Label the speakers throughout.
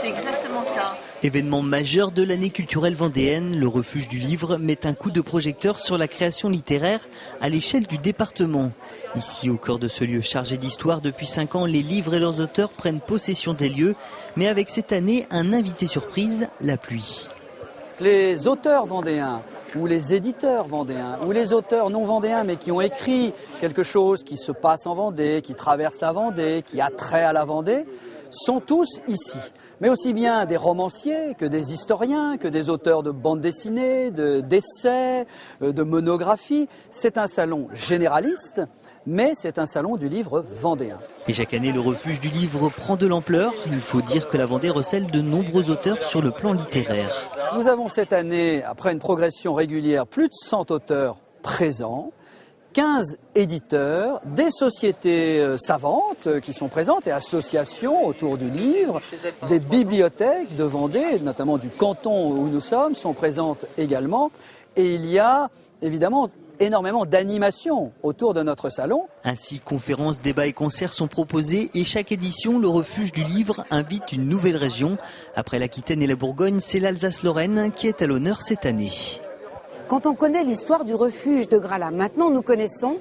Speaker 1: c'est exactement ça.
Speaker 2: Événement majeur de l'année culturelle vendéenne, le refuge du livre met un coup de projecteur sur la création littéraire à l'échelle du département. Ici, au cœur de ce lieu chargé d'histoire, depuis 5 ans, les livres et leurs auteurs prennent possession des lieux, mais avec cette année, un invité surprise, la pluie.
Speaker 3: Les auteurs vendéens, ou les éditeurs vendéens, ou les auteurs non vendéens, mais qui ont écrit quelque chose qui se passe en Vendée, qui traverse la Vendée, qui a trait à la Vendée, sont tous ici. Mais aussi bien des romanciers que des historiens, que des auteurs de bandes dessinées, d'essais, de monographies. C'est un salon généraliste, mais c'est un salon du livre vendéen.
Speaker 2: Et chaque année, le refuge du livre prend de l'ampleur. Il faut dire que la Vendée recèle de nombreux auteurs sur le plan littéraire.
Speaker 3: Nous avons cette année, après une progression régulière, plus de 100 auteurs présents, 15 éditeurs, des sociétés savantes qui sont présentes et associations autour du livre, des bibliothèques de Vendée, notamment du canton où nous sommes, sont présentes également. Et il y a évidemment énormément d'animations autour de notre salon.
Speaker 2: Ainsi, conférences, débats et concerts sont proposés et chaque édition, le refuge du livre invite une nouvelle région. Après l'Aquitaine et la Bourgogne, c'est l'Alsace-Lorraine qui est à l'honneur cette année.
Speaker 4: Quand on connaît l'histoire du refuge de Gralham, maintenant nous connaissons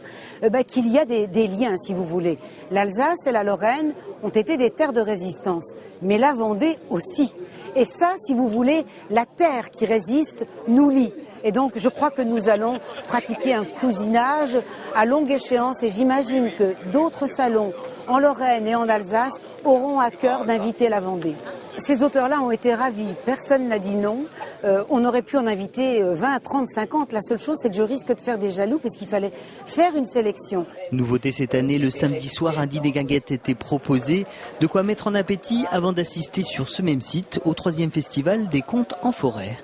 Speaker 4: qu'il y a des liens, si vous voulez. L'Alsace et la Lorraine ont été des terres de résistance, mais la Vendée aussi. Et ça, si vous voulez, la terre qui résiste nous lie. Et donc, je crois que nous allons pratiquer un cousinage à longue échéance et j'imagine que d'autres salons en Lorraine et en Alsace auront à cœur d'inviter la Vendée. Ces auteurs-là ont été ravis, personne n'a dit non. On aurait pu en inviter 20, 30, 50. La seule chose, c'est que je risque de faire des jaloux parce qu'il fallait faire une sélection.
Speaker 2: Nouveauté cette année, le samedi soir, un dîner guinguette était proposé. De quoi mettre en appétit avant d'assister sur ce même site au 3e festival des contes en forêt.